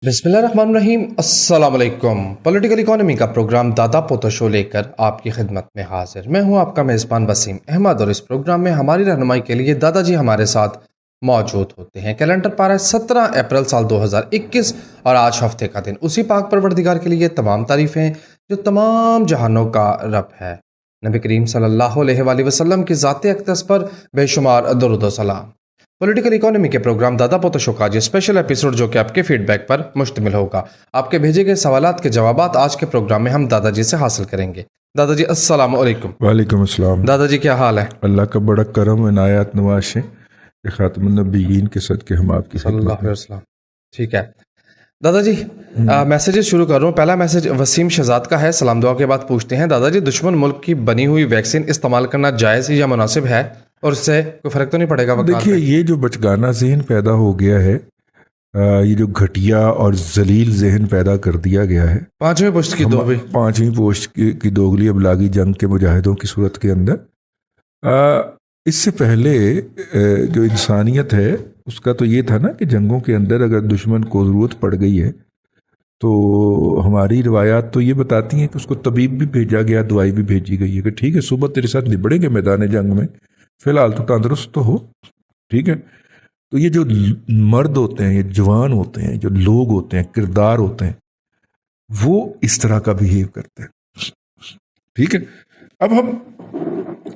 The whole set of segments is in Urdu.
بسم اللہ الرحمن الرحیم۔ السلام علیکم۔ پولیٹیکل اکانومی کا پروگرام دادا پوتا شو لے کر آپ کی خدمت میں حاضر۔ میں ہوں آپ کا میزبان وسیم احمد، اور اس پروگرام میں ہماری رہنمائی کے لیے دادا جی ہمارے ساتھ موجود ہوتے ہیں۔ کیلنڈر پارا 17 اپریل سال 2021 اور آج ہفتے کا دن اسی پاک پروردگار کے لیے تمام تعریفیں جو تمام جہانوں کا رب ہے، نبی کریم صلی اللہ علیہ وآلہ وسلم کی ذات اقدس پر بے شمار درود و سلام۔ پولیٹیکل اکانومی کے پروگرام دادا پوتا شو کا یہ اسپیشل ایپیسوڈ جو کہ آپ کے فیڈ بیک پر مشتمل ہوگا۔ آپ کے بھیجے گئے سوالات کے جوابات آج کے پروگرام میں ہم دادا جی سے حاصل کریں گے۔ دادا جی السلام علیکم۔ وعلیکم السلام۔ دادا جی کیا حال ہے؟ اللہ کا بڑا کرم عنایات نواز ہے کہ خاتم النبیین کے صدقے ہم آپ کی صلی اللہ خدمت علیہ میں۔ وسلم۔ ٹھیک ہے دادا جی، میسیجز شروع کر رہا ہوں۔ پہلا میسج وسیم شہزاد کا ہے۔ سلام دعا کے بعد پوچھتے ہیں دادا جی، دشمن ملک کی بنی ہوئی ویکسین استعمال کرنا جائز یا مناسب ہے، اور اس سے کوئی فرق تو نہیں پڑے گا؟ دیکھیے، یہ جو بچگانہ ذہن پیدا ہو گیا ہے، یہ جو گھٹیا اور ذلیل ذہن پیدا کر دیا گیا ہے، پانچویں پشت کی دو بھی پانچویں پوسٹ کی دوگلی ابلاغی جنگ کے مجاہدوں کی صورت کے اندر، اس سے پہلے جو انسانیت ہے اس کا تو یہ تھا نا کہ جنگوں کے اندر اگر دشمن کو ضرورت پڑ گئی ہے تو ہماری روایات تو یہ بتاتی ہیں کہ اس کو طبیب بھی بھیجا گیا، دوائی بھی بھیجی گئی ہے کہ ٹھیک ہے صبح تیرے ساتھ نبڑیں گے میدان جنگ میں، فی الحال تو تندرست تو ہو، ٹھیک ہے۔ تو یہ جو مرد ہوتے ہیں، یہ جوان ہوتے ہیں، جو لوگ ہوتے ہیں، کردار ہوتے ہیں، وہ اس طرح کا بہیو کرتے ہیں، ٹھیک ہے۔ اب ہم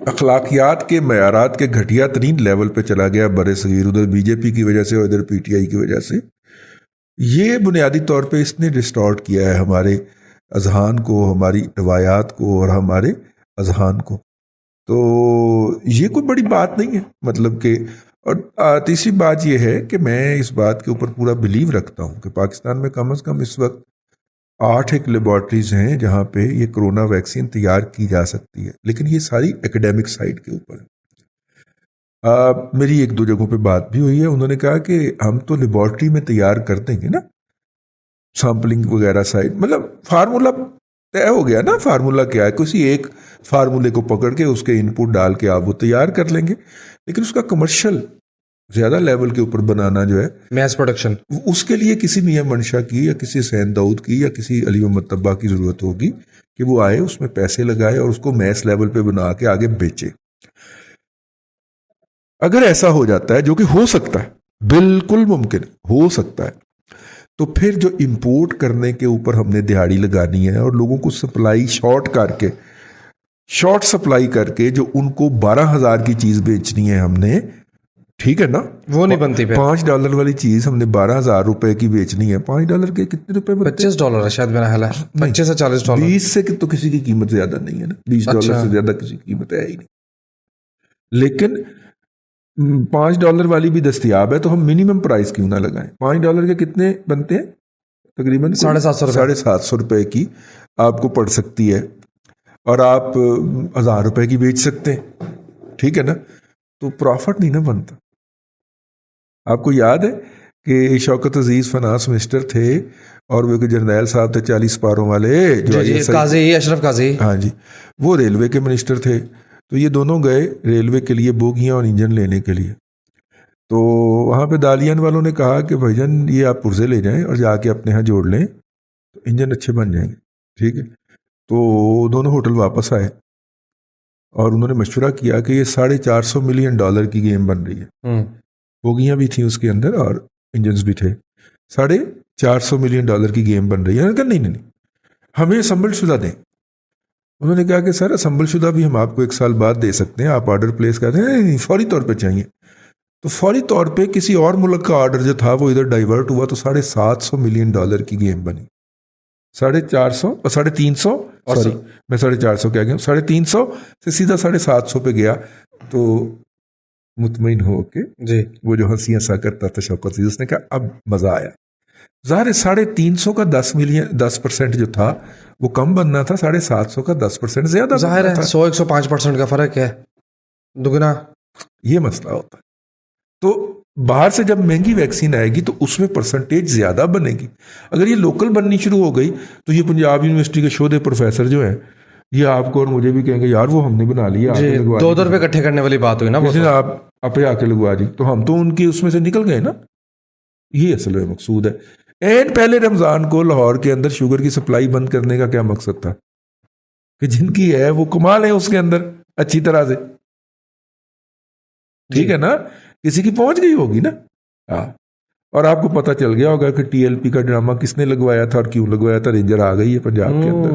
اخلاقیات کے معیارات کے گھٹیا ترین لیول پہ چلا گیا برے صغیر، ادھر بی جے پی کی وجہ سے اور ادھر پی ٹی آئی کی وجہ سے۔ یہ بنیادی طور پہ اس نے ڈسٹارٹ کیا ہے ہمارے اذہان کو، ہماری روایات کو اور ہمارے اذہان کو۔ تو یہ کوئی بڑی بات نہیں ہے، مطلب کہ، اور تیسری بات یہ ہے کہ میں اس بات کے اوپر پورا بلیو رکھتا ہوں کہ پاکستان میں کم از کم اس وقت 8 ایک لیبارٹریز ہیں جہاں پہ یہ کرونا ویکسین تیار کی جا سکتی ہے، لیکن یہ ساری ایکڈیمک سائٹ کے اوپر ہے۔ میری ایک دو جگہوں پہ بات بھی ہوئی ہے، انہوں نے کہا کہ ہم تو لیبارٹری میں تیار کر دیں گے نا سیمپلنگ وغیرہ سائٹ، مطلب فارمولا طے ہو گیا نا۔ فارمولا کیا ہے؟ کسی ایک فارمولے کو پکڑ کے اس کے ان پٹ ڈال کے آپ وہ تیار کر لیں گے، لیکن اس کا کمرشل زیادہ لیول کے اوپر بنانا جو ہے میس پروڈکشن، اس کے لیے کسی میاں منشا کی یا کسی حسین داؤد کی یا کسی علی محمد طبع کی ضرورت ہوگی کہ وہ آئے، اس میں پیسے لگائے اور اس کو میس لیول پہ بنا کے آگے بیچے۔ اگر ایسا ہو جاتا ہے، جو کہ ہو سکتا ہے، بالکل ممکن ہو سکتا ہے، تو پھر جو امپورٹ کرنے کے اوپر ہم نے دہاڑی لگانی ہے اور لوگوں کو سپلائی شارٹ سپلائی کر کے جو ان کو 12,000 کی چیز بیچنی ہے ہم نے، ٹھیک ہے نا، وہ نہیں بنتی پھر۔ $5 والی چیز ہم نے 12,000 روپے کی بیچنی ہے۔ $5 کے کتنے روپے بنتے ہیں؟ $25 ہے شاید، میرا خیال ہے 25 سے $40۔ 20 سے تو کسی کی قیمت زیادہ نہیں ہے نا، $20 سے زیادہ کسی کی قیمت ہے ہی نہیں، لیکن $5 والی بھی دستیاب ہے، تو ہم منیمم پرائز کیوں نہ لگائیں؟ $5 کے کتنے بنتے ہیں؟ تقریباً 750 روپے کی آپ کو پڑ سکتی ہے، اور آپ 1,000 روپے کی بیچ سکتے ہیں، ٹھیک ہے نا۔ تو پروفٹ نہیں نا بنتا۔ آپ کو یاد ہے کہ شوکت عزیز فنانس منسٹر تھے اور وہ جرنیل صاحب تھے 40 سپاروں والے، جو قاضی اشرف قاضی، ہاں جی، وہ ریلوے کے منسٹر تھے۔ تو یہ دونوں گئے ریلوے کے لیے بوگیاں اور انجن لینے کے لیے، تو وہاں پہ دالیان والوں نے کہا کہ بھائی جان یہ آپ پرزے لے جائیں اور جا کے اپنے ہاں جوڑ لیں تو انجن اچھے بن جائیں گے، ٹھیک ہے۔ تو دونوں ہوٹل واپس آئے اور انہوں نے مشورہ کیا کہ یہ $450 ملین کی گیم بن رہی ہے، بوگیاں بھی تھیں اس کے اندر اور انجنز بھی تھے، $450 ملین کی گیم بن رہی ہے۔ کہ نہیں، ہمیں اسمبل شدہ دیں۔ انہوں نے کہا کہ سر اسمبل شدہ بھی ہم آپ کو 1 سال بعد دے سکتے ہیں، آپ آرڈر پلیس کر دیں۔ نہیں، فوری طور پہ چاہیے۔ تو فوری طور پہ کسی اور ملک کا آرڈر جو تھا وہ ادھر ڈائیورٹ ہوا، تو $750 ملین کی گیم بنی۔ 350 سوری میں 450 کہہ گیا ہوں، 350 سے سیدھا 750 پہ گیا۔ تو مطمئن ہو کے جی، وہ جو ہنسی ہنسا کرتا تھا شوکت عزیز، اس نے کہا اب مزہ آیا۔ ظاہر ہے 350 کا 10% جو تھا وہ کم بننا تھا، 750 کا 10% زیادہ ظاہر ہے بننا تھا۔ 100-105% کا فرق ہے، دگنا۔ یہ مسئلہ ہوتا ہے۔ تو باہر سے جب مہنگی ویکسین آئے گی تو اس میں پرسنٹیج زیادہ بنے گی۔ اگر یہ لوکل بننی شروع ہو گئی تو یہ پنجاب یونیورسٹی کے شودے پروفیسر جو ہیں یہ آپ کو اور مجھے بھی کہیں گے یار وہ ہم نے بنا لیا، جی، $2 اکٹھے کرنے والی بات ہوئی نا، کسی نے آپ آ کے لگوا دی، تو ہم تو ان کی اس میں سے نکل گئے نا۔ یہ اصل میں مقصود ہے اینڈ پہلے رمضان کو لاہور کے اندر شوگر کی سپلائی بند کرنے کا کیا مقصد تھا کہ جن کی ہے وہ کما لیں اس کے اندر اچھی طرح سے, ٹھیک ہے نا, کسی کی پہنچ گئی ہوگی نا. ہاں, اور آپ کو پتہ چل گیا ہوگا کہ ٹی ایل پی کا ڈرامہ کس نے لگوایا تھا اور کیوں لگوایا تھا. رینجر آ گئی ہے پنجاب کے اندر.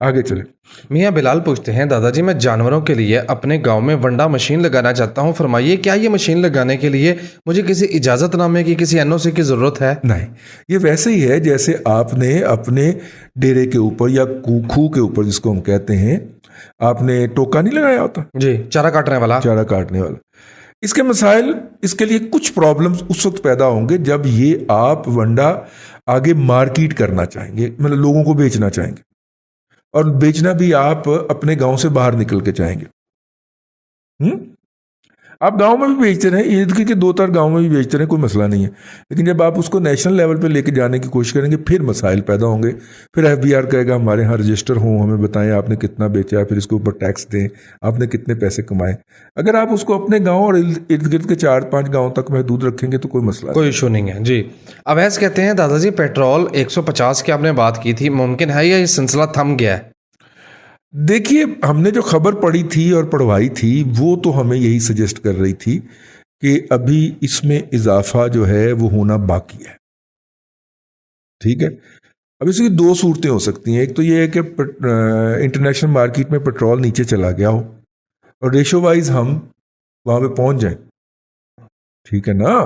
آگے چلیں. میاں بلال پوچھتے ہیں دادا جی میں جانوروں کے لیے اپنے گاؤں میں ونڈا مشین لگانا چاہتا ہوں, فرمائیے کیا یہ مشین لگانے کے لیے مجھے کسی اجازت نامے کی, کسی این او سی کی ضرورت ہے؟ نہیں, یہ ویسے ہی ہے جیسے آپ نے اپنے ڈیرے کے اوپر یا کھو کے اوپر جس کو ہم کہتے ہیں آپ نے ٹوکا نہیں لگایا ہوتا, جی, چارہ کاٹنے والا. چارہ کاٹنے والا. اس کے مسائل, اس کے لیے کچھ پرابلمز اس وقت پیدا ہوں گے جب یہ آپ ونڈا آگے مارکیٹ کرنا چاہیں گے, مطلب لوگوں کو بیچنا چاہیں گے, اور بیچنا بھی آپ اپنے گاؤں سے باہر نکل کے چاہیں گے. آپ گاؤں میں بھی بیچتے رہیں, عید کے 2-4 گاؤں میں بھی بیچتے رہیں, کوئی مسئلہ نہیں ہے. لیکن جب آپ اس کو نیشنل لیول پہ لے کے جانے کی کوشش کریں گے پھر مسائل پیدا ہوں گے. پھر ایف بی آر کہے گا ہمارے یہاں رجسٹر ہوں, ہمیں بتائیں آپ نے کتنا بیچا, پھر اس کے اوپر ٹیکس دیں, آپ نے کتنے پیسے کمائے. اگر آپ اس کو اپنے گاؤں اور ارد گرد کے 4-5 گاؤں تک محدود رکھیں گے تو کوئی مسئلہ کوئی ایشو نہیں ہے. جی, اویس کہتے ہیں دادا جی پیٹرول 150 کی آپ نے بات کی تھی, ممکن ہے یا یہ سلسلہ تھم گیا ہے؟ دیکھیے, ہم نے جو خبر پڑھی تھی اور پڑھوائی تھی وہ تو ہمیں یہی سجیسٹ کر رہی تھی کہ ابھی اس میں اضافہ جو ہے وہ ہونا باقی ہے. ٹھیک ہے, اب اس کی 2 صورتیں ہو سکتی ہیں. ایک تو یہ ہے کہ انٹرنیشنل مارکیٹ میں پیٹرول نیچے چلا گیا ہو اور ریشو وائز ہم وہاں پہ پہنچ جائیں. ٹھیک ہے نا,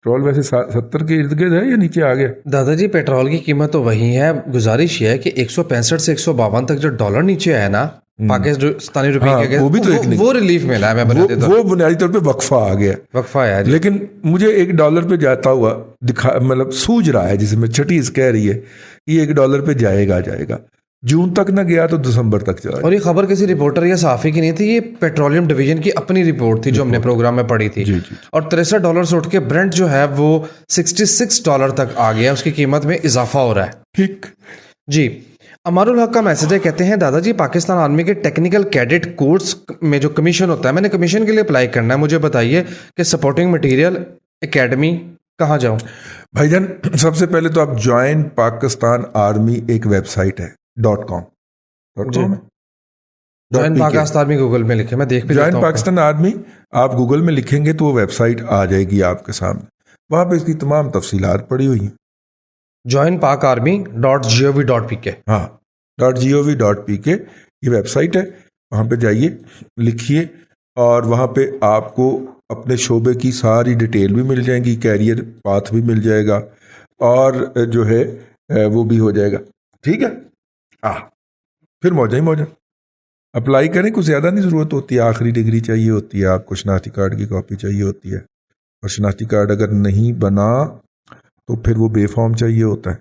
پیٹرول ویسے 70 کے ارد گرد ہے یا نیچے آ گیا؟ دادا جی پیٹرول کی قیمت تو وہی ہے, گزارش یہ ہے کہ 165 سے 152 تک جو ڈالر نیچے آیا نا پاکستانی روپے کے, وہ بھی تو ایک وہ ریلیف ملا ہے. وہ بنیادی طور پہ وقفہ آ گیا, وقفہ ہے. لیکن مجھے $1 پہ جاتا ہوا مطلب سوج رہا ہے, جسے میں چھٹیز کہہ رہی ہے یہ $1 پہ جائے گا. جون تک نہ گیا تو دسمبر تک چلا. اور یہ خبر کسی رپورٹر یا صحافی کی نہیں تھی, یہ پیٹرولیم ڈویژن کی اپنی رپورٹ تھی جو ہم نے پروگرام میں پڑھی تھی. اور $63 سے اٹھ کے برنٹ جو ہے وہ $66 تک آ گیا, اس کی قیمت میں اضافہ ہو رہا ہے. ٹھیک جی. امار الحق کا میسج ہے, کہتے ہیں دادا جی پاکستان آرمی کے ٹیکنیکل کیڈٹ کورس میں جو کمیشن ہوتا ہے, میں نے کمیشن کے لیے اپلائی کرنا ہے, مجھے بتائیے کہ سپورٹنگ مٹیریل اکیڈمی کہاں جاؤں؟ بھائی جان, سب سے پہلے تو آپ جوائن پاکستان آرمی ایک ویب سائٹ ہے .com. Join Pakistan army Google میں لکھیں, میں دیکھ بھی جوائن پاکستان آرمی آپ گوگل میں لکھیں گے تو وہ ویب سائٹ آ جائے گی آپ کے سامنے, وہاں پہ اس کی تمام تفصیلات پڑی ہوئی ہیں. joinpakarmy.gov.pk. ہاں, .gov.pk یہ ویب سائٹ ہے, وہاں پہ جائیے, لکھیے, اور وہاں پہ آپ کو اپنے شعبے کی ساری ڈیٹیل بھی مل جائیں گی, کیریئر پاتھ بھی مل جائے گا, اور جو ہے وہ بھی ہو جائے گا. ٹھیک ہے, پھر موجہ اپلائی کریں. کچھ زیادہ نہیں ضرورت ہوتی ہے, آخری ڈگری چاہیے ہوتی ہے آپ کو, شناختی کارڈ کی کاپی چاہیے ہوتی ہے, اور شناختی کارڈ اگر نہیں بنا تو پھر وہ بے فارم چاہیے ہوتا ہے.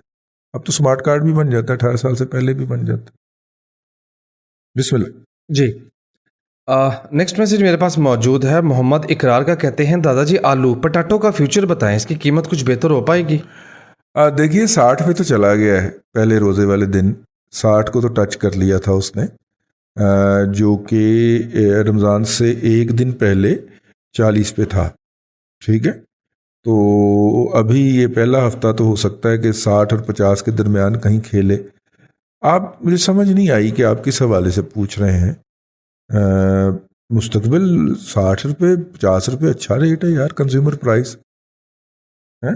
اب تو سمارٹ کارڈ بھی بن جاتا ہے, 18 سال سے پہلے بھی بن جاتا ہے. بسم اللہ. جی, نیکسٹ میسج میرے پاس موجود ہے, محمد اقرار کا, کہتے ہیں دادا جی آلو پٹاٹو کا فیوچر بتائیں, اس کی قیمت کچھ بہتر ہو پائے گی؟ دیکھیے 60 پہ تو چلا گیا ہے, پہلے روزے والے دن 60 کو تو ٹچ کر لیا تھا اس نے, جو کہ رمضان سے ایک دن پہلے 40 پہ تھا. ٹھیک ہے, تو ابھی یہ پہلا ہفتہ تو ہو سکتا ہے کہ 60 اور 50 کے درمیان کہیں کھیلے. آپ مجھے سمجھ نہیں آئی کہ آپ کس حوالے سے پوچھ رہے ہیں. مستقبل 60 روپے 50 روپے اچھا ریٹ ہے یار, کنزیومر پرائز ہے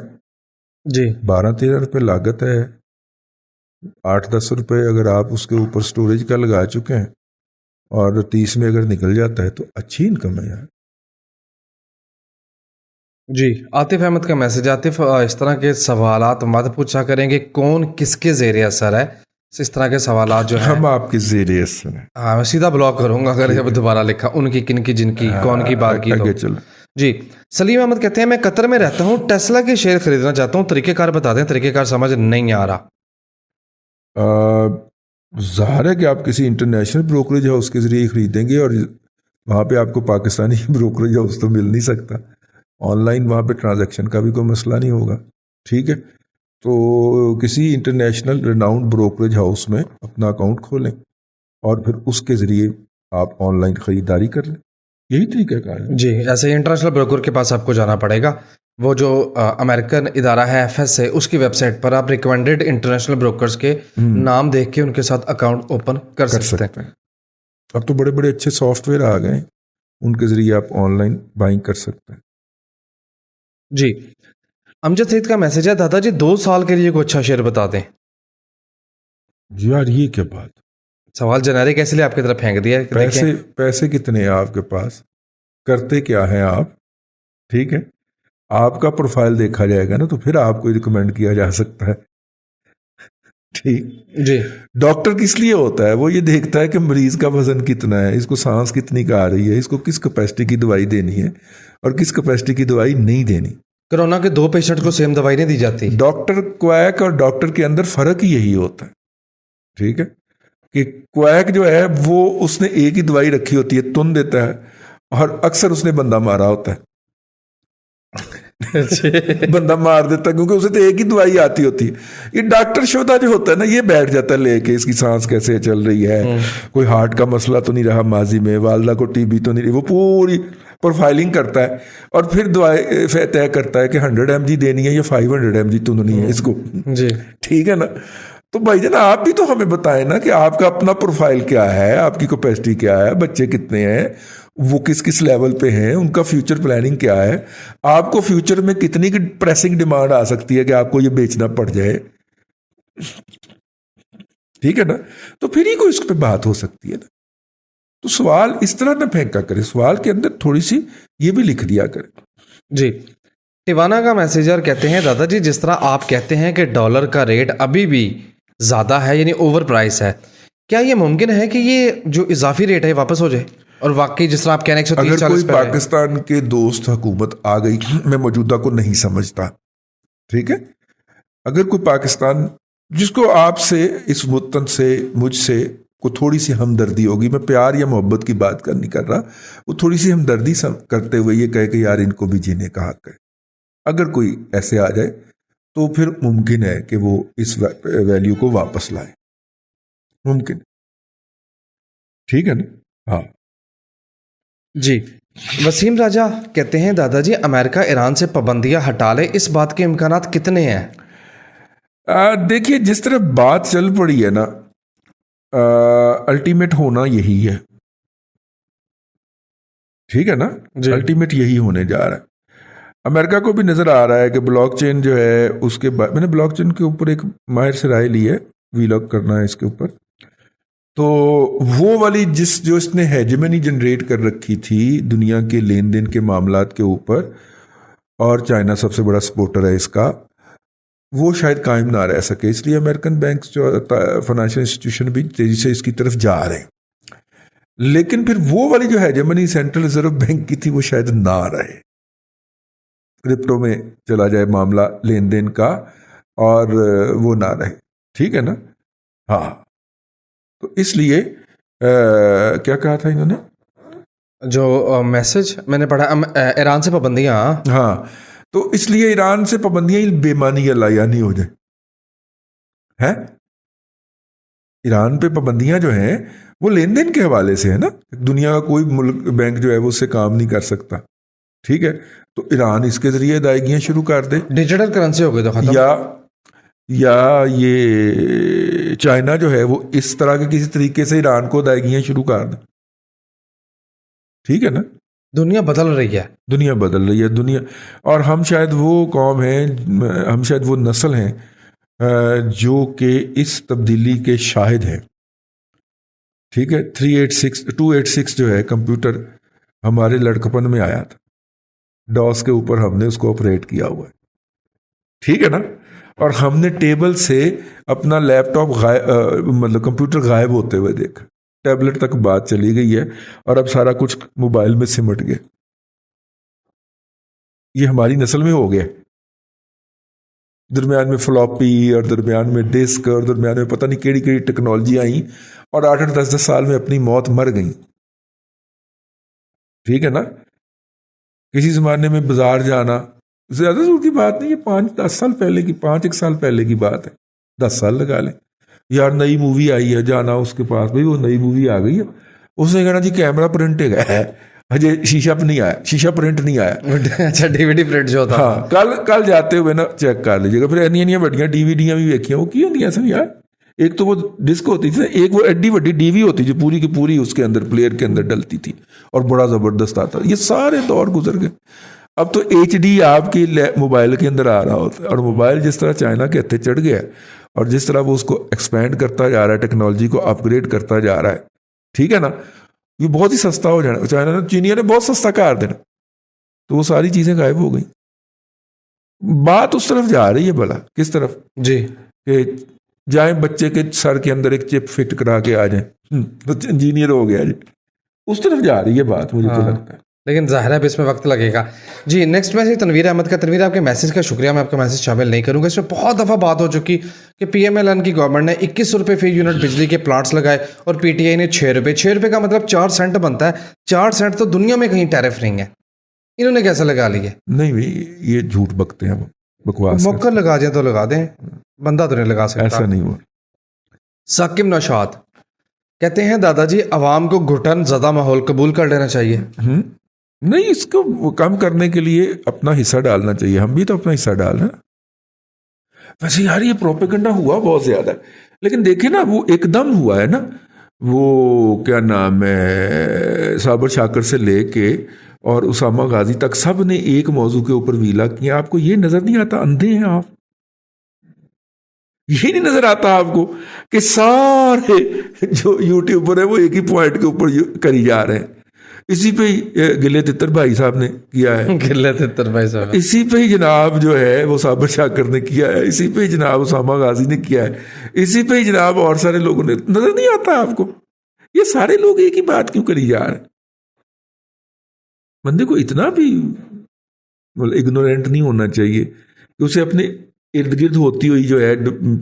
جی. 12-13 روپے لاگت ہے, 8-10 روپے اگر آپ اس کے اوپر سٹوریج کا لگا چکے ہیں, اور 30 میں اگر نکل جاتا ہے تو اچھی انکم ہے یار. جی, عاطف احمد کا میسج. عاطف, اس طرح کے سوالات مت پوچھا کریں کہ کون کس کے زیر اثر ہے, اس طرح کے سوالات جو ہیں ہم آپ کے زیر اثر ہیں. ہاں, میں سیدھا بلاک کروں گا اگر یہ دوبارہ لکھا, ان کی کن کی جن کی کون کی بات کی تو. جی, سلیم احمد کہتے ہیں میں قطر میں رہتا ہوں, ٹیسلا کے شیئر خریدنا چاہتا ہوں, طریقہ کار بتا دیں, طریقہ کار سمجھ نہیں آ رہا. ظاہر ہے کہ آپ کسی انٹرنیشنل بروکریج ہاؤس کے ذریعے خریدیں گے, اور وہاں پہ آپ کو پاکستانی بروکریج ہاؤس تو مل نہیں سکتا. آن لائن وہاں پہ ٹرانزیکشن کا بھی کوئی مسئلہ نہیں ہوگا. ٹھیک ہے, تو کسی انٹرنیشنل ریناؤنڈ بروکریج ہاؤس میں اپنا اکاؤنٹ کھولیں, اور پھر اس کے ذریعے آپ آن لائن خریداری کر لیں. یہی طریقہ کار ہے. جی, ایسے انٹرنیشنل بروکر کے پاس آپ کو جانا پڑے گا. وہ جو امریکن ادارہ ہے FS سے، اس کی ویب سائٹ پر آپ ریکمینڈڈ انٹرنیشنل بروکرز کے نام دیکھ کے ان کے ساتھ اکاؤنٹ اوپن کر سکتے ہیں. اب تو بڑے بڑے اچھے سافٹ ویئر آ گئے ہیں، ان کے ذریعے آپ آن لائن بائنگ کر سکتے ہیں. جی امجد سعید کا میسج ہے، دادا جی 2 سال کے لیے کوئی اچھا شیئر بتا دیں. یار یہ کیا بات، سوال جنریک ایسے لیے آپ کی طرف پھینک دیا کہ دیکھیں پیسے کتنے ہیں آپ کے پاس، کرتے کیا ہیں آپ، ٹھیک ہے، آپ کا پروفائل دیکھا جائے گا نا تو پھر آپ کو ریکمینڈ کیا جا سکتا ہے. ٹھیک جی. ڈاکٹر کس لیے ہوتا ہے؟ وہ یہ دیکھتا ہے کہ مریض کا وزن کتنا ہے، اس کو سانس کتنی کا آ رہی ہے، اس کو کس کیپیسٹی کی دوائی دینی ہے اور کس کیپیسٹی کی دوائی نہیں دینی. کرونا کے 2 پیشنٹ کو سیم دوائی نہیں دی جاتی. ڈاکٹر کویک اور ڈاکٹر کے اندر فرق ہی یہی ہوتا ہے. ٹھیک ہے کہ کویک جو ہے وہ اس نے ایک ہی دوائی رکھی ہوتی ہے، تن دیتا ہے، اور اکثر اس نے بندہ مارا ہوتا ہے. بندہ مار دیتا ہے کیونکہ اسے تو ایک ہی دوائی آتی ہوتی ہے. یہ ڈاکٹر شدہ جو ہوتا ہے نا، یہ بیٹھ جاتا ہے لے کے، اس کی سانس کیسے چل رہی ہے، کوئی ہارٹ کا مسئلہ تو نہیں رہا ماضی میں، والدہ کو TB تو نہیں رہی، وہ پوری پروفائلنگ کرتا ہے اور پھر دوائی طے کرتا ہے کہ 100 mg دینی ہے یا 500 mg تننی ہے اس کو. جی ٹھیک ہے نا. تو بھائی جان آپ بھی تو ہمیں بتائیں نا کہ آپ کا اپنا پروفائل کیا ہے، آپ کی کیپیسٹی کیا ہے، بچے کتنے ہیں، وہ کس کس لیول پہ ہیں، ان کا فیوچر پلاننگ کیا ہے، آپ کو فیوچر میں کتنی کی پریسنگ ڈیمانڈ آ سکتی ہے کہ آپ کو یہ بیچنا پڑ جائے. ٹھیک ہے نا. تو پھر ہی کوئی اس پہ بات ہو سکتی ہے نا. تو سوال اس طرح نہ پھینکا کرے، سوال کے اندر تھوڑی سی یہ بھی لکھ دیا کرے. جی. ٹیوانا کا میسیجر کہتے ہیں، دادا جی جس طرح آپ کہتے ہیں کہ ڈالر کا ریٹ ابھی بھی زیادہ ہے، یعنی اوور پرائس ہے، کیا یہ ممکن ہے کہ یہ جو اضافی ریٹ ہے واپس ہو جائے؟ اور واقعی جس طرح آپ کہنے 130 اگر 40 کوئی پہ پاکستان کے دوست حکومت آ گئی، میں موجودہ کو نہیں سمجھتا، ٹھیک ہے، اگر کوئی پاکستان جس کو آپ سے، اس وطن سے، مجھ سے کو تھوڑی سی ہمدردی ہوگی، میں پیار یا محبت کی بات نہیں کر رہا، وہ تھوڑی سی ہمدردی کرتے ہوئے یہ کہے کہ یار ان کو بھی جینے کا حق ہے، اگر کوئی ایسے آ جائے تو پھر ممکن ہے کہ وہ اس ویلیو کو واپس لائے، ممکن. ٹھیک ہے نا. ہاں جی. وسیم راجہ کہتے ہیں، دادا جی امریکہ ایران سے پابندیاں ہٹا لے، اس بات کے امکانات کتنے ہیں؟ دیکھیے جس طرح بات چل پڑی ہے نا، الٹیمیٹ ہونا یہی ہے. ٹھیک ہے نا. الٹیمیٹ یہی ہونے جا رہا ہے. امریکہ کو بھی نظر آ رہا ہے کہ بلاک چین جو ہے اس کے بعد، میں نے بلاک چین کے اوپر ایک ماہر سے رائے لی ہے، ویلاگ کرنا ہے اس کے اوپر، تو وہ والی جو اس نے ہیجمنی جنریٹ کر رکھی تھی دنیا کے لین دین کے معاملات کے اوپر، اور چائنا سب سے بڑا سپورٹر ہے اس کا، وہ شاید قائم نہ رہ سکے. اس لیے امریکن بینکس جو فائنینشیل انسٹیٹیوشن بھی تیزی سے اس کی طرف جا رہے ہیں. لیکن پھر وہ والی جو ہیجمنی سینٹرل ریزرو بینک کی تھی وہ شاید نہ رہے، کرپٹو میں چلا جائے معاملہ لین دین کا، اور وہ نہ رہے. ٹھیک ہے نا. ہاں تو اس لیے کیا کہا تھا انہوں نے، جو میسج میں نے پڑھا ایران سے پابندیاں، ہاں تو اس لیے ایران سے پابندیاں بے معنی یا لایانی ہو جائیں. ہے ایران پہ پابندیاں جو ہیں وہ لین دین کے حوالے سے ہے نا، دنیا کا کوئی ملک بینک جو ہے وہ اس سے کام نہیں کر سکتا. ٹھیک ہے. تو ایران اس کے ذریعے ادائیگیاں شروع کر دے، ڈیجیٹل کرنسی ہو گئی تو ختم، یا یہ چائنا جو ہے وہ اس طرح کے کسی طریقے سے ایران کو ادائیگیاں شروع کر دے. ٹھیک ہے نا. دنیا بدل رہی ہے، دنیا بدل رہی ہے دنیا، اور ہم شاید وہ قوم ہیں، ہم شاید وہ نسل ہیں جو کہ اس تبدیلی کے شاہد ہیں. ٹھیک ہے. 286 جو ہے کمپیوٹر ہمارے لڑکپن میں آیا تھا، ڈاس کے اوپر ہم نے اس کو آپریٹ کیا ہوا ہے. ٹھیک ہے نا. اور ہم نے ٹیبل سے اپنا لیپ ٹاپ مطلب کمپیوٹر غائب ہوتے ہوئے دیکھا، ٹیبلٹ تک بات چلی گئی ہے، اور اب سارا کچھ موبائل میں سمٹ گیا. یہ ہماری نسل میں ہو گیا. درمیان میں فلاپی اور درمیان میں ڈسک اور درمیان میں پتہ نہیں کیڑی کیڑی ٹیکنالوجی آئیں، اور 8-10 سال میں اپنی موت مر گئیں. ٹھیک ہے نا. کسی زمانے میں بازار جانا زیادہ دور کی بات نہیں ہے، 5-10 سال پہلے کی، 5-1 سال پہلے کی بات ہے، 10 سال لگا لیں. یار نئی مووی آئی ہے، جانا اس کے پاس، بھائی وہ نئی مووی آ گئی ہے، اس نے کہنا جی کیمرہ پرنٹ ہے. اجے شیشہ نہیں آیا, شیشہ پرنٹ نہیں آیا. اچھا DVD پرنٹ جو ہوتا. ہاں کل جاتے ہوئے نا چیک کر لیجیے گا. پھر اینیاں بڑیاں DVD بھی ویکھیاں, وہ کی ہوندیاں سن یار. ایک تو وہ ڈسک ہوتی تھی, ایک وہ ایڈی وڈی DV ہوتی جو پوری کی پوری اس کے اندر پلیئر کے اندر ڈلتی تھی اور بڑا زبردست آتا. یہ سارے دور گزر گئے. اب تو HD آپ کی موبائل کے اندر آ رہا ہوتا ہے. اور موبائل جس طرح چائنا کے ہتھے چڑھ گیا ہے اور جس طرح وہ اس کو ایکسپینڈ کرتا جا رہا ہے, ٹیکنالوجی کو اپ گریڈ کرتا جا رہا ہے, ٹھیک ہے نا, یہ بہت ہی سستا ہو جانا. چائنا نے, چینیا نے بہت سستا کر دینا, تو وہ ساری چیزیں غائب ہو گئی. بات اس طرف جا رہی ہے بھلا, کس طرف جی, کہ جائیں بچے کے سر کے اندر ایک چپ فٹ کرا کے آ جائیں, انجینئر ہو گیا جی, اس طرف جا رہی ہے بات, مجھے تو لگتا ہے. لیکن ظاہر ہے اب اس میں وقت لگے گا. جی نیکسٹ میسج تنویر احمد کا. تنویر آپ کے میسج کا شکریہ, میں آپ کا میسج شامل نہیں کروں گا. اس میں بہت دفعہ بات ہو چکی کہ PMLN کی گورنمنٹ نے 21 روپے فی یونٹ بجلی کے پلانٹس لگائے اور PTI نے 6 روپے. 6 روپے کا مطلب 4 سینٹ بنتا ہے. 4 سینٹ تو دنیا میں کہیں ٹیرف نہیں ہے, انہوں نے کیسے لگا لیے؟ نہیں بھائی, یہ جھوٹ بکتے ہیں, بکواس. موقع لگا دیں تو لگا دیں, بندہ تو نہیں لگا سکتا. ایسا نہیں ہوا. ثاقب نوشاد کہتے ہیں دادا جی عوام کو گھٹن زدہ ماحول قبول کر لینا چاہیے. نہیں, اس کو کم کرنے کے لیے اپنا حصہ ڈالنا چاہیے. ہم بھی تو اپنا حصہ ڈال رہے ہیں. ویسے یار یہ پروپیگنڈا ہوا بہت زیادہ ہے, لیکن دیکھیں نا وہ ایک دم ہوا ہے نا. وہ کیا نام ہے, صابر شاکر سے لے کے اور اسامہ غازی تک سب نے ایک موضوع کے اوپر ویلا کیا. آپ کو یہ نظر نہیں آتا, اندھے ہیں آپ, یہ نہیں نظر آتا آپ کو کہ سارے جو یوٹیوبر ہیں وہ ایک ہی پوائنٹ کے اوپر کری جا رہے ہیں. اسی پہ ہی گلے تتر بھائی صاحب نے کیا ہے, گلے تتر بھائی صاحب, اسی پہ ہی جناب جو ہے وہ صابر شاکر نے کیا ہے, اسی پہ ہی جناب اسامہ غازی نے کیا ہے, اسی پہ ہی جناب اور سارے لوگوں نے. نظر نہیں آتا آپ کو یہ سارے لوگ ایک ہی بات کیوں کری جا رہے ہیں؟ بندے کو اتنا بھی اگنورینٹ نہیں ہونا چاہیے کہ اسے اپنے ارد گرد ہوتی ہوئی جو ہے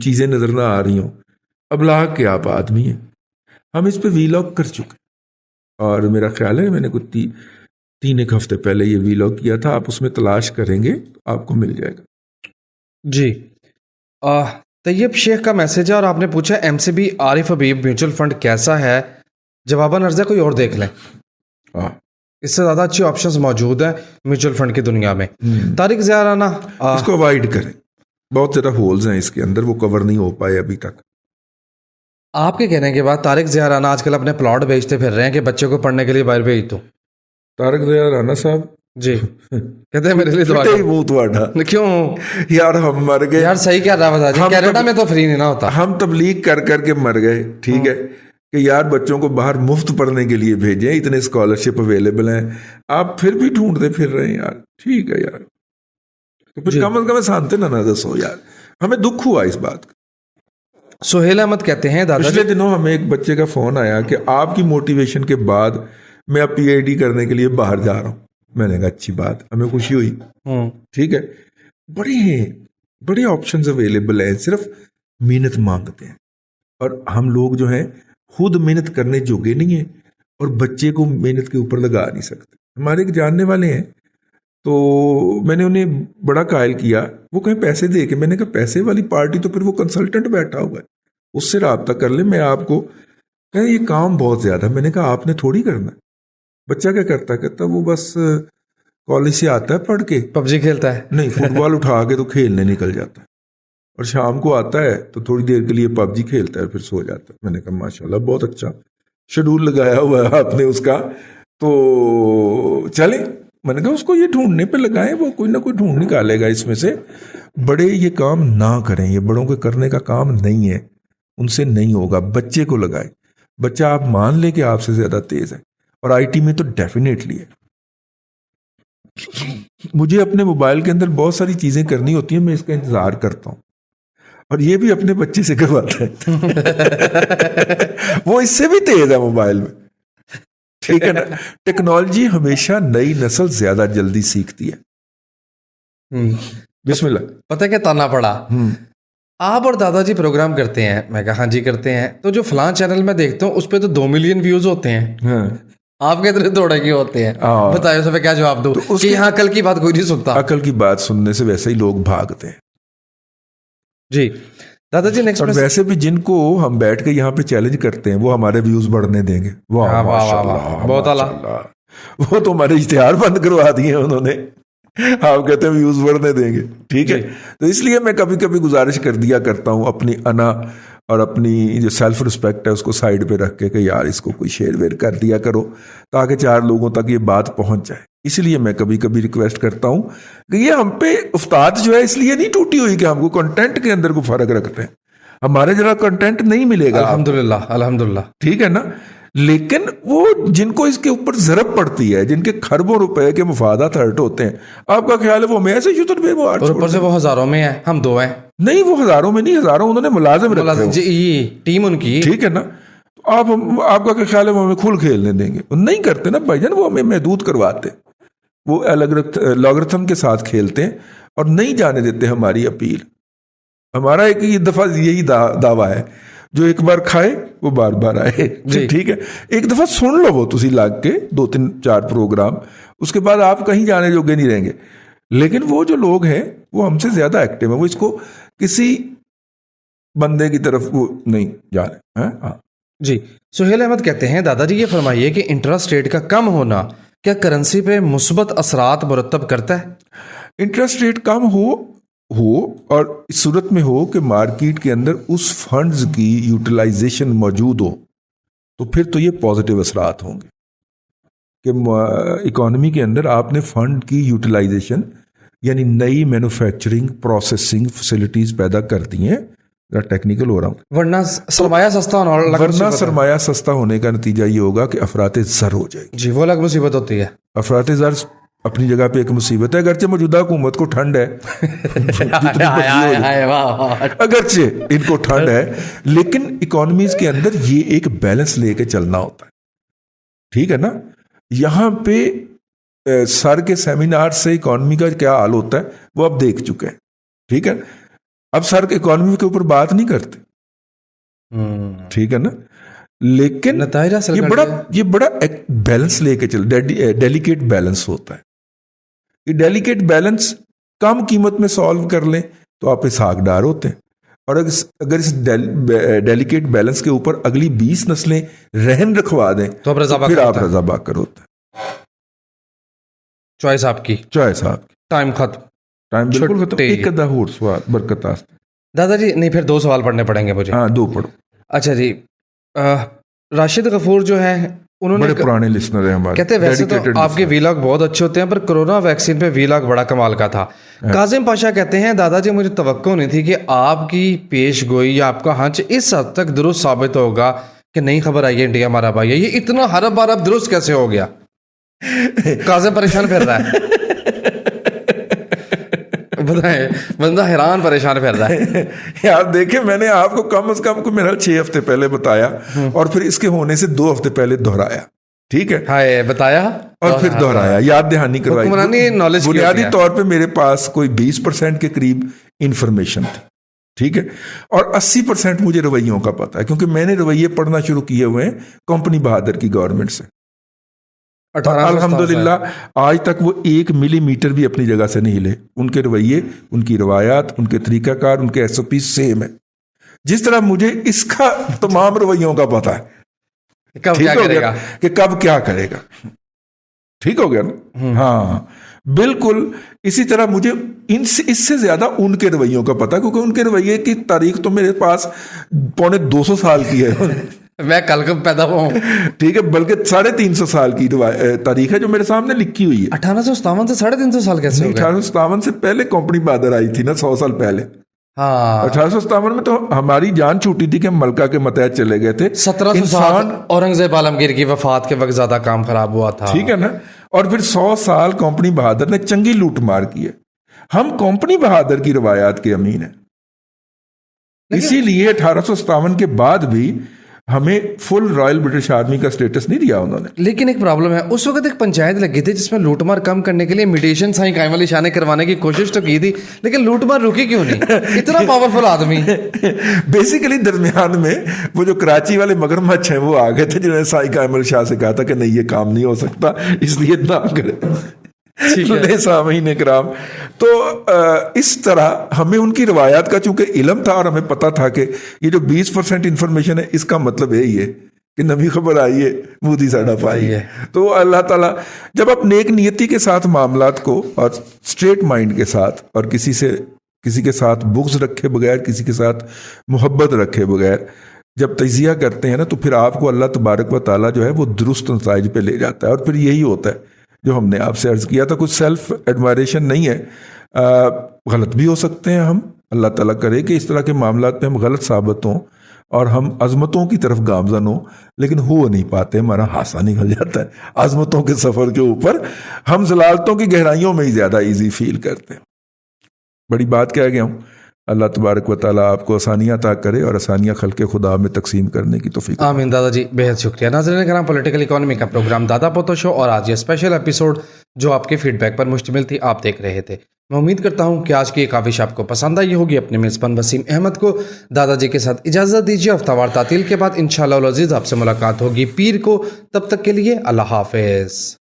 چیزیں نظر نہ آ رہی ہوں. ابلاغ کے آپ آدمی ہیں. ہم اس پہ ویلاگ کر چکے اور میرا خیال ہے میں نے کچھ 3 ہفتے پہلے یہ ویلاگ کیا تھا. آپ اس میں تلاش کریں گے آپ کو مل جائے گا. جی طیب شیخ کا میسج ہے اور آپ نے پوچھا MCB عارف حبیب میوچل فنڈ کیسا ہے. جواباً عرض ہے کوئی اور دیکھ لیں, اس سے زیادہ اچھی آپشنز موجود ہیں میوچل فنڈ کی دنیا میں. طارق ضیاء رانا اس کو اوائڈ کریں, بہت زیادہ ہولز ہیں اس کے اندر, وہ کور نہیں ہو پائے ابھی تک. آپ کے کہنے کے بعد طارق ضیاء رانا آج کل اپنے پلاٹ بیچتے پھر رہے ہیں کہ بچے کو پڑھنے کے لیے باہر بھیج دو. طارق ضیاء رانا صاحب جی کہتے ہیں میرے لیے تو کیوں یار ہم مر گئے. یار صحیح کیا رہا بتا, کینیڈا میں تو فری نہیں نہ ہوتا. ہم تبلیغ کر کر کے مر گئے, ٹھیک ہے, کہ یار بچوں کو باہر مفت پڑھنے کے لیے بھیجیں, اتنے اسکالرشپ اویلیبل ہیں, آپ پھر بھی ڈھونڈتے پھر رہے ہیں یار. ٹھیک ہے یار, تو پھر کم از کم سانتے نہ دسو یار, ہمیں دکھ ہوا اس بات کا. سہیل احمد کہتے ہیں دادا پچھلے دنوں ہمیں ایک بچے کا فون آیا کہ آپ کی موٹیویشن کے بعد میں اب PhD کرنے کے لیے باہر جا رہا ہوں. میں نے کہا اچھی بات, ہمیں خوشی ہوئی. ٹھیک ہے, بڑے آپشنز اویلیبل ہیں, صرف محنت مانگتے ہیں. اور ہم لوگ جو ہیں خود محنت کرنے جوگے نہیں ہیں اور بچے کو محنت کے اوپر لگا نہیں سکتے. ہمارے ایک جاننے والے ہیں, تو میں نے انہیں بڑا قائل کیا, وہ کہیں پیسے دے کے. میں نے کہا پیسے والی پارٹی تو پھر وہ کنسلٹنٹ بیٹھا ہوا ہے, اس سے رابطہ کر لیں, میں آپ کو. کہیں یہ کام بہت زیادہ ہے. میں نے کہا آپ نے تھوڑی کرنا ہے. بچہ کیا کرتا ہے, کہتا وہ بس کالج سے آتا ہے پڑھ کے PUBG کھیلتا ہے, نہیں فٹ بال اٹھا کے تو کھیلنے نکل جاتا ہے, اور شام کو آتا ہے تو تھوڑی دیر کے لیے PUBG کھیلتا ہے, پھر سو جاتا ہے. میں نے کہا ماشاءاللہ بہت اچھا شیڈول لگایا ہوا ہے آپ نے اس کا, تو چلیں. میں نے کہا اس کو یہ ڈھونڈنے پہ لگائیں, وہ کوئی نہ کوئی ڈھونڈ نکالے گا اس میں سے. بڑے یہ کام نہ کریں, یہ بڑوں کے کرنے کا کام نہیں ہے, ان سے نہیں ہوگا. بچے کو لگائیں. بچہ آپ مان لے کہ آپ سے زیادہ تیز ہے, اور IT میں تو ڈیفینیٹلی ہے. مجھے اپنے موبائل کے اندر بہت ساری چیزیں کرنی ہوتی ہیں, میں اس کا انتظار کرتا ہوں, اور یہ بھی اپنے بچے سے کرواتا ہے. وہ اس سے بھی تیز ہے موبائل میں, ٹھیک ہے نا. ٹیکنالوجی ہمیشہ نئی نسل زیادہ جلدی سیکھتی ہے. بسم اللہ. پتہ کیا تانا پڑا, آپ اور دادا جی پروگرام کرتے ہیں. میں کہا ہاں جی کرتے ہیں, تو جو فلاں چینل میں دیکھتا ہوں اس پہ تو 2 ملین ویوز ہوتے ہیں, آپ کے اتنے دوڑے کی ہوتے ہیں. بتائیے اس پہ کیا جواب دوں کہ یہاں عقل کی بات کوئی نہیں سنتا. عقل کی بات سننے سے ویسے ہی لوگ بھاگتے ہیں. جی دادا جی نیکسٹ. اور ویسے بھی جن کو ہم بیٹھ کے یہاں پہ چیلنج کرتے ہیں وہ ہمارے ویوز بڑھنے دیں گے. واہ بہت اعلیٰ. وہ تو ہمارے اشتہار بند کروا دیے انہوں نے. آپ کہتے ہیں ویوز بڑھنے دیں گے, ٹھیک ہے. تو اس لیے میں کبھی کبھی گزارش کر دیا کرتا ہوں اپنی انا اور اپنی جو سیلف رسپیکٹ ہے اس کو سائڈ پہ رکھ کے کہ یار اس کو کوئی شیئر ویئر کر دیا کرو تاکہ 4 لوگوں تک یہ بات پہنچ جائے. اس لیے میں کبھی کبھی ریکویسٹ کرتا ہوں کہ یہ ہم پہ استاد جو ہے اس لیے نہیں ٹوٹی ہوئی کہ ہم کو کنٹینٹ کے اندر کو فرق رکھتے ہیں. ہمارے جرا کنٹینٹ نہیں ملے گا الحمدللہ الحمدللہ, ٹھیک ہے نا, لیکن وہ جن کو اس کے اوپر ضرب پڑتی ہے, جن کے خربوں روپے کے مفادات ہرٹ ہوتے ہیں, آپ کا خیال ہے وہ ہمیں ایسے شتر بے اور اوپر سے وہ ہزاروں میں ہیں, ہم 2 ہیں. نہیں, وہ ہزاروں میں نہیں, ہزاروں انہوں نے ملازم رکھے جی, ٹیم ان کی, ٹھیک ہے نا. آپ کا خیال ہے وہ ہمیں کھل کھیلنے دیں گے؟ نہیں کرتے نا بھائی جان, وہ ہمیں محدود کرواتے, وہ لاگرتھم کے ساتھ کھیلتے ہیں اور نہیں جانے دیتے ہماری اپیل. ہمارا ایک ہی دفعہ یہی دعویٰ ہے, جو ایک بار کھائے وہ بار بار آئے, ٹھیک ہے. ایک دفعہ سن لو وہ تسی لگ کے 2-3-4 پروگرام, اس کے بعد آپ کہیں جانے جوگے نہیں رہیں گے. لیکن وہ جو لوگ ہیں وہ ہم سے زیادہ ایکٹیو ہیں, وہ اس کو کسی بندے کی طرف وہ نہیں جا رہے. ہاں جی. سہیل احمد کہتے ہیں دادا جی یہ فرمائیے کہ انٹرسٹ ریٹ کا کم ہونا کیا کرنسی پہ مثبت اثرات مرتب کرتا ہے؟ انٹرسٹ ریٹ کم ہو اور اس صورت میں ہو کہ مارکیٹ کے اندر اس فنڈز کی یوٹیلائزیشن موجود ہو تو پھر تو یہ پازیٹیو اثرات ہوں گے کہ اکانومی کے اندر آپ نے فنڈ کی یوٹیلائزیشن یعنی نئی مینوفیکچرنگ پروسیسنگ فیسلٹیز پیدا کر دی ہیں. ٹیکنیکل ہو رہا ہوں, ورنہ سرمایہ سستا ہونے کا نتیجہ یہ ہوگا کہ افراط زر ہو جائے گی. جی, وہ الگ مصیبت ہوتی ہے. افراط زر اپنی جگہ پہ ایک مصیبت ہے, اگرچہ موجودہ حکومت کو ٹھنڈ ہے, اگرچہ ان کو ٹھنڈ ہے, لیکن اکانومیز کے اندر یہ ایک بیلنس لے کے چلنا ہوتا ہے, ٹھیک ہے نا. یہاں پہ سر کے سیمینار سے اکانومی کا کیا حال ہوتا ہے وہ اب دیکھ چکے ہیں, ٹھیک ہے. اب سر کے اکانومی کے اوپر بات نہیں کرتے, ٹھیک ہے نا, لیکن یہ بڑا بیلنس لے کے چل, ڈیلیکیٹ بیلنس ہوتا ہے. یہ ڈیلیکیٹ بیلنس کم قیمت میں سالو کر لیں تو آپ اسحاق ڈار ہوتے ہیں, اور اگر اس ڈیلیکیٹ بیلنس کے اوپر اگلی 20 نسلیں رہن رکھوا دیں تو پھر آپ رضا باکر ہوتے ہیں. چوائس آپ کی, ٹائم ختم, ٹائم بالکل ختم. ایک ادھا اور سوال برکت آستے دادا جی. نہیں, پھر 2 سوال پڑھنے پڑیں گے مجھے. ہاں 2 پڑھو. اچھا جی, راشد غفور جو ہیں انہوں نے بڑے پرانے لسنر ہیں ہمارے, کہتے ہیں ویسے تو آپ کے ویلاگ بہت اچھے ہوتے ہیں پر کورونا ویکسین پہ ویلاگ بڑا کمال کا تھا. کاظم پاشا کہتے ہیں دادا جی مجھے توقع نہیں تھی کہ آپ کی پیش گوئی یا آپ کا ہنچ اس حد تک درست ثابت ہوگا کہ نئی خبر آئی ہے انڈیا ہمارا بھائی ہے, یہ اتنا حرب عرب درست کیسے ہو گیا؟ کاظم پریشان پھر رہا ہے, بندہ حیران پریشان پھر رہا ہے. یار دیکھیں, میں نے آپ کو کم از کم کو میرا 6 ہفتے پہلے بتایا اور پھر اس کے ہونے سے 2 ہفتے پہلے دہرایا, ٹھیک ہے, ہائے بتایا اور پھر دہرایا, یاد دہانی کروائی. بنیادی طور پہ میرے پاس کوئی 20% کے قریب انفارمیشن تھی, ٹھیک ہے, اور 80% مجھے رویوں کا پتا ہے کیونکہ میں نے رویے پڑھنا شروع کیے ہوئے ہیں کمپنی بہادر کی گورنمنٹ سے. الحمدللہ آج تک وہ 1 ملی میٹر بھی اپنی جگہ سے نہیں ہلے. ان کے رویے, ان کی روایات, ان کے طریقہ کار, ان کے SOP سیم ہے. جس طرح مجھے اس کا تمام رویوں کا پتا ہے کہ کب کیا کرے گا, ٹھیک ہو گیا نا. ہاں بالکل اسی طرح مجھے اس سے زیادہ ان کے رویوں کا پتا, کیونکہ ان کے رویے کی تاریخ تو میرے پاس 250 سال کی ہے. میں کل کب پیدا ہوا ہوں, ٹھیک ہے, بلکہ 350 سال کی تاریخ ہے جو میرے سامنے لکھی ہوئی ہے. 1857 سے 350 سال کیسے ہو گئے؟ 1857 سے پہلے کمپنی بہادر آئی تھی نا, 100 سال پہلے. ہاں 1857 میں تو ہماری جان چھوٹی تھی کہ ہم ملکہ کے متحد چلے گئے تھے. 1707 اورنگزیب عالمگیر کی وفات کے وقت زیادہ کام خراب ہوا تھا, ٹھیک ہے نا, اور پھر 100 سال کمپنی بہادر نے چنگی لوٹ مار کی ہے. ہم کمپنی بہادر کی روایات کے امین ہیں, اسی لیے 1857 کے بعد بھی ہمیں فل رائل برٹش آرمی کا سٹیٹس نہیں دیا انہوں نے. لیکن ایک پرابلم ہے, اس وقت ایک پنچایت لگی تھی جس میں لوٹ مار کم کرنے کے لیے میڈیشن سائیں قائم علی شاہ نے کروانے کی کوشش تو کی تھی, لیکن لوٹ مار رکی کیوں نہیں؟ اتنا پاورفل آدمی. بیسیکلی درمیان میں وہ جو کراچی والے مگرمچھ ہیں وہ آ گئے تھے جنہوں نے سائیں قائم علی شاہ سے کہا تھا کہ نہیں یہ کام نہیں ہو سکتا, اس لیے نہ کرے. سامعین اکرام, تو اس طرح ہمیں ان کی روایات کا چونکہ علم تھا اور ہمیں پتا تھا کہ یہ جو 20% انفارمیشن ہے اس کا مطلب یہی ہے کہ نمی خبر آئی ہے مودی ساڑا پائی ہے۔ تو اللہ تعالیٰ جب آپ نیک نیتی کے ساتھ معاملات کو اور اسٹریٹ مائنڈ کے ساتھ اور کسی کے ساتھ بغض رکھے بغیر، کسی کے ساتھ محبت رکھے بغیر جب تجزیہ کرتے ہیں نا، تو پھر آپ کو اللہ تبارک و تعالیٰ جو ہے وہ درست نتائج پہ لے جاتا ہے۔ اور پھر یہی ہوتا ہے جو ہم نے آپ سے عرض کیا تھا، کچھ سیلف ایڈمائریشن نہیں ہے، غلط بھی ہو سکتے ہیں ہم، اللہ تعالیٰ کرے کہ اس طرح کے معاملات پہ ہم غلط ثابت ہوں اور ہم عظمتوں کی طرف گامزن ہوں، لیکن ہو نہیں پاتے، ہمارا ہانسا نکل جاتا ہے عظمتوں کے سفر کے اوپر، ہم ضلالتوں کی گہرائیوں میں ہی زیادہ ایزی فیل کرتے ہیں۔ بڑی بات کہہ گیا ہوں۔ اللہ تبارک و تعالیٰ آپ کو آسانیاں عطا کرے اور آسانیاں خلق خدا میں تقسیم کرنے کی توفیق۔ آمین دادا جی، بہت شکریہ۔ ناظرین کرام، پولیٹیکل اکانومی کا پروگرام دادا پوتا شو اور آج یہ اسپیشل ایپیسوڈ جو آپ کے فیڈ بیک پر مشتمل تھی آپ دیکھ رہے تھے۔ میں امید کرتا ہوں کہ آج کی یہ کاوش آپ کو پسند آئی ہوگی۔ اپنے میزبان وسیم احمد کو دادا جی کے ساتھ اجازت دیجیے۔ ہفتہ وار تعطیل کے بعد انشاءاللہ العزیز آپ سے ملاقات ہوگی پیر کو۔ تب تک کے لیے اللہ حافظ۔